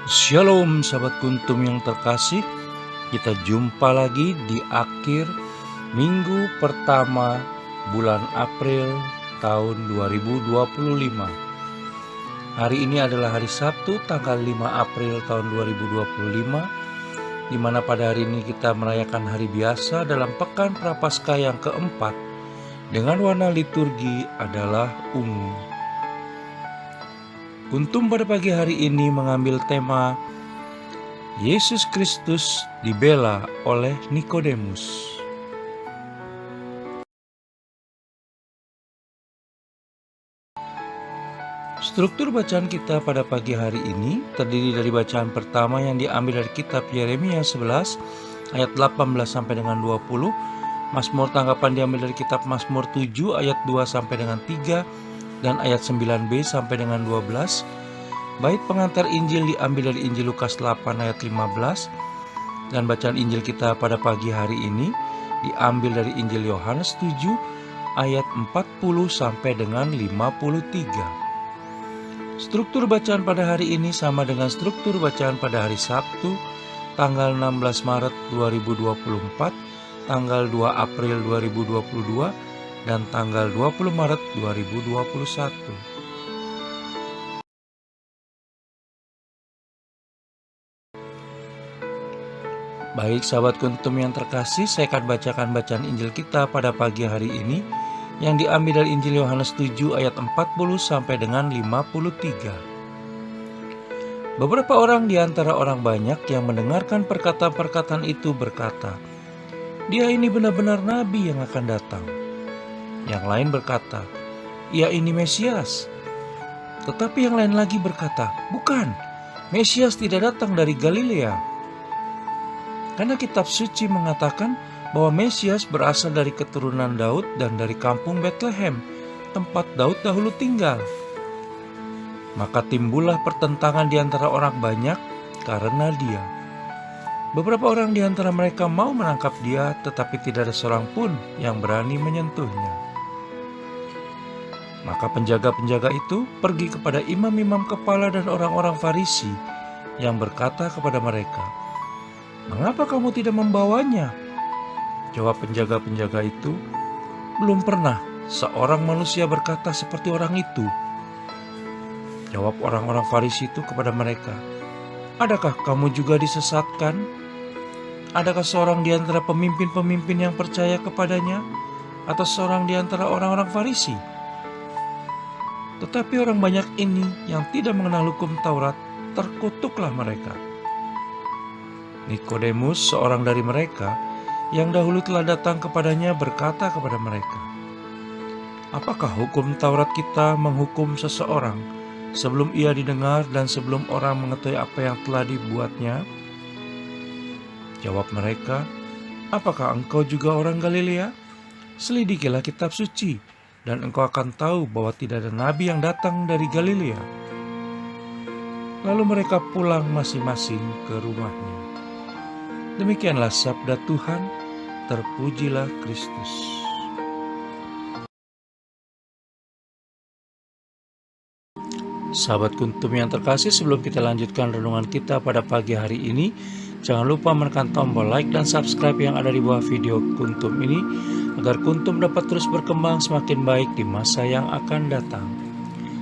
Shalom sahabat kuntum yang terkasih, kita jumpa lagi di akhir minggu pertama bulan April tahun 2025. Hari ini adalah hari Sabtu tanggal 5 April tahun 2025, di mana pada hari ini kita merayakan hari biasa dalam pekan Prapaskah yang keempat dengan warna liturgi adalah ungu. Kuntum pada pagi hari ini mengambil tema Yesus Kristus dibela oleh Nikodemus. Struktur bacaan kita pada pagi hari ini terdiri dari bacaan pertama yang diambil dari kitab Yeremia 11 ayat 18 sampai dengan 20, Mazmur tanggapan diambil dari kitab Mazmur 7 ayat 2 sampai dengan 3 dan ayat 9b sampai dengan 12. Bait pengantar Injil diambil dari Injil Lukas 8 ayat 15, dan bacaan Injil kita pada pagi hari ini diambil dari Injil Yohanes 7 ayat 40 sampai dengan 53. Struktur bacaan pada hari ini sama dengan struktur bacaan pada hari Sabtu tanggal 16 Maret 2024, tanggal 2 April 2022, dan tanggal 20 Maret 2021. Baik sahabat kuntum yang terkasih, saya akan bacakan bacaan Injil kita pada pagi hari ini yang diambil dari Injil Yohanes 7 ayat 40 sampai dengan 53. Beberapa orang di antara orang banyak yang mendengarkan perkataan-perkataan itu berkata, "Dia ini benar-benar nabi yang akan datang." Yang lain berkata, "Ia ini Mesias." Tetapi yang lain lagi berkata, "Bukan, Mesias tidak datang dari Galilea." Karena kitab suci mengatakan bahwa Mesias berasal dari keturunan Daud dan dari kampung Betlehem, tempat Daud dahulu tinggal. Maka timbullah pertentangan di antara orang banyak karena dia. Beberapa orang di antara mereka mau menangkap dia, tetapi tidak ada seorang pun yang berani menyentuhnya. Maka penjaga-penjaga itu pergi kepada imam-imam kepala dan orang-orang Farisi yang berkata kepada mereka, "Mengapa kamu tidak membawanya?" Jawab penjaga-penjaga itu, "Belum pernah seorang manusia berkata seperti orang itu." Jawab orang-orang Farisi itu kepada mereka, "Adakah kamu juga disesatkan? Adakah seorang di antara pemimpin-pemimpin yang percaya kepadanya, atau seorang di antara orang-orang Farisi?" Tetapi orang banyak ini yang tidak mengenal hukum Taurat, terkutuklah mereka. Nikodemus, seorang dari mereka yang dahulu telah datang kepadanya, berkata kepada mereka, "Apakah hukum Taurat kita menghukum seseorang sebelum ia didengar dan sebelum orang mengetahui apa yang telah dibuatnya?" Jawab mereka, "Apakah engkau juga orang Galilea? Selidikilah kitab suci, dan engkau akan tahu bahwa tidak ada nabi yang datang dari Galilea." Lalu mereka pulang masing-masing ke rumahnya. Demikianlah sabda Tuhan, terpujilah Kristus. Sahabat kuntum yang terkasih, sebelum kita lanjutkan renungan kita pada pagi hari ini, jangan lupa menekan tombol like dan subscribe yang ada di bawah video kuntum ini, agar kuntum dapat terus berkembang semakin baik di masa yang akan datang.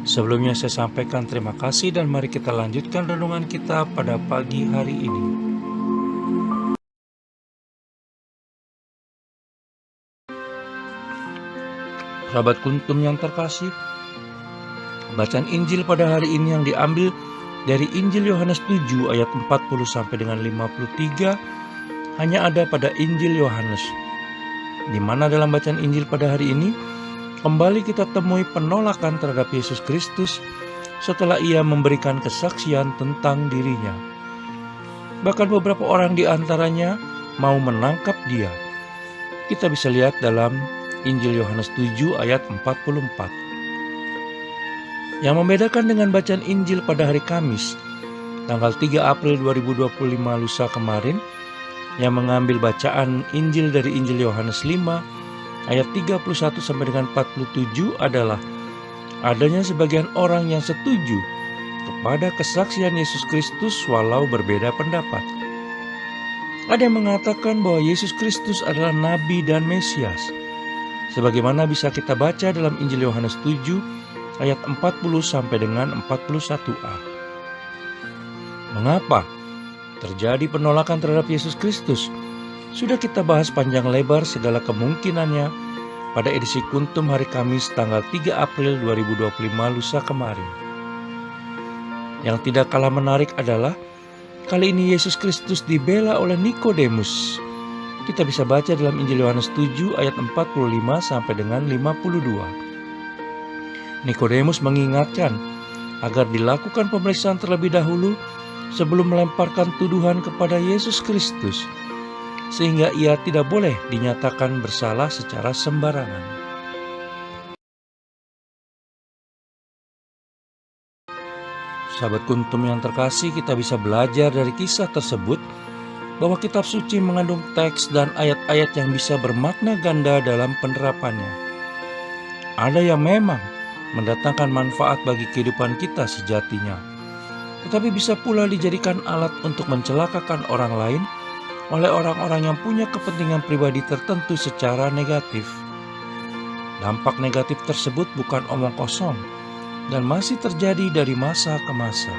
Sebelumnya saya sampaikan terima kasih, dan mari kita lanjutkan renungan kita pada pagi hari ini. Sahabat kuntum yang terkasih, bacaan Injil pada hari ini yang diambil dari Injil Yohanes 7 ayat 40 sampai dengan 53 hanya ada pada Injil Yohanes, di mana dalam bacaan Injil pada hari ini kembali kita temui penolakan terhadap Yesus Kristus setelah ia memberikan kesaksian tentang dirinya. Bahkan beberapa orang di antaranya mau menangkap dia. Kita bisa lihat dalam Injil Yohanes 7 ayat 44. Yang membedakan dengan bacaan Injil pada hari Kamis, tanggal 3 April 2025 lusa kemarin, yang mengambil bacaan Injil dari Injil Yohanes 5 ayat 31 sampai dengan 47 adalah adanya sebagian orang yang setuju kepada kesaksian Yesus Kristus walau berbeda pendapat. Ada yang mengatakan bahwa Yesus Kristus adalah Nabi dan Mesias, sebagaimana bisa kita baca dalam Injil Yohanes 7 ayat 40 sampai dengan 41a. Mengapa terjadi penolakan terhadap Yesus Kristus? Sudah kita bahas panjang lebar segala kemungkinannya pada edisi Kuntum hari Kamis tanggal 3 April 2025 lusa kemarin. Yang tidak kalah menarik adalah kali ini Yesus Kristus dibela oleh Nikodemus. Kita bisa baca dalam Injil Yohanes 7 ayat 45 sampai dengan 52. Nikodemus mengingatkan agar dilakukan pemeriksaan terlebih dahulu sebelum melemparkan tuduhan kepada Yesus Kristus, sehingga ia tidak boleh dinyatakan bersalah secara sembarangan. Sahabat Kuntum yang terkasih, kita bisa belajar dari kisah tersebut bahwa kitab suci mengandung teks dan ayat-ayat yang bisa bermakna ganda dalam penerapannya. Ada yang memang mendatangkan manfaat bagi kehidupan kita sejatinya, tetapi bisa pula dijadikan alat untuk mencelakakan orang lain oleh orang-orang yang punya kepentingan pribadi tertentu secara negatif. Dampak negatif tersebut bukan omong kosong dan masih terjadi dari masa ke masa.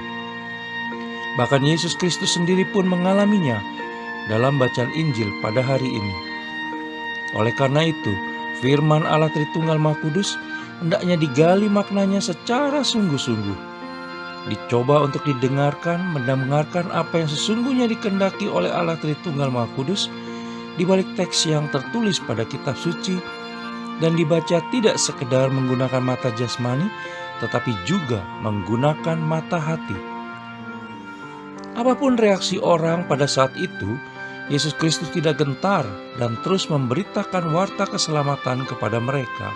Bahkan Yesus Kristus sendiri pun mengalaminya dalam bacaan Injil pada hari ini. Oleh karena itu, firman Allah Tritunggal Maha Kudus hendaknya digali maknanya secara sungguh-sungguh. Dicoba untuk didengarkan, mendengarkan apa yang sesungguhnya dikehendaki oleh Allah Tritunggal Maha Kudus di balik teks yang tertulis pada kitab suci, dan dibaca tidak sekedar menggunakan mata jasmani, tetapi juga menggunakan mata hati. Apapun reaksi orang pada saat itu, Yesus Kristus tidak gentar dan terus memberitakan warta keselamatan kepada mereka.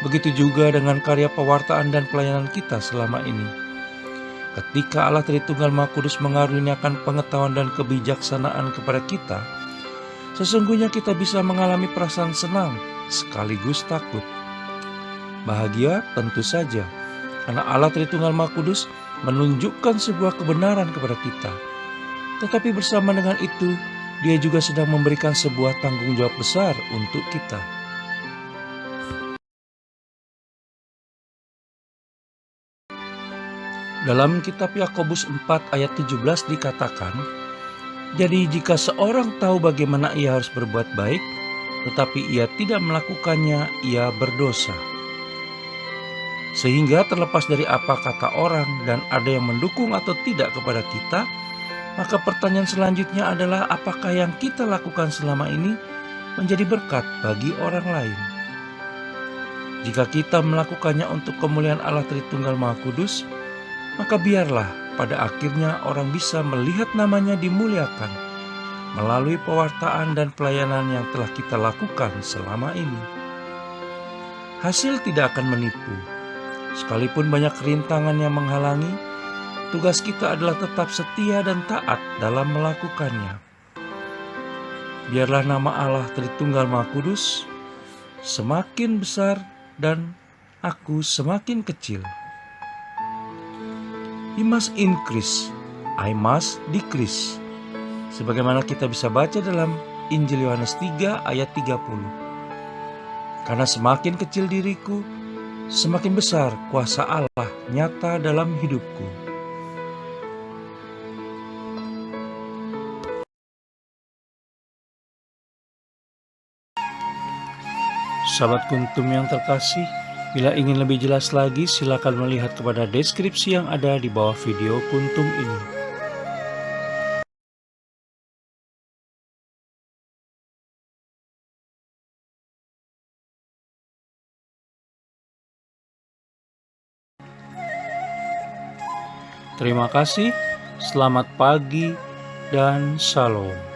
Begitu juga dengan karya pewartaan dan pelayanan kita selama ini. Ketika Allah Tritunggal Maha Kudus mengaruniakan pengetahuan dan kebijaksanaan kepada kita, sesungguhnya kita bisa mengalami perasaan senang sekaligus takut. Bahagia tentu saja, karena Allah Tritunggal Maha Kudus menunjukkan sebuah kebenaran kepada kita. Tetapi bersama dengan itu, Dia juga sedang memberikan sebuah tanggung jawab besar untuk kita. Dalam kitab Yakobus 4 ayat 17 dikatakan, "Jadi jika seorang tahu bagaimana ia harus berbuat baik, tetapi ia tidak melakukannya, ia berdosa." Sehingga terlepas dari apa kata orang dan ada yang mendukung atau tidak kepada kita, maka pertanyaan selanjutnya adalah apakah yang kita lakukan selama ini menjadi berkat bagi orang lain. Jika kita melakukannya untuk kemuliaan Allah Tritunggal Maha Kudus, maka biarlah pada akhirnya orang bisa melihat namanya dimuliakan melalui pewartaan dan pelayanan yang telah kita lakukan selama ini. Hasil tidak akan menipu. Sekalipun banyak rintangan yang menghalangi, tugas kita adalah tetap setia dan taat dalam melakukannya. Biarlah nama Allah Tritunggal Maha Kudus semakin besar dan aku semakin kecil. He must increase, I must decrease. Sebagaimana kita bisa baca dalam Injil Yohanes 3 ayat 30. Karena semakin kecil diriku, semakin besar kuasa Allah nyata dalam hidupku. Sahabat Kuntum yang terkasih, bila ingin lebih jelas lagi, silakan melihat kepada deskripsi yang ada di bawah video Kuntum ini. Terima kasih, selamat pagi, dan shalom.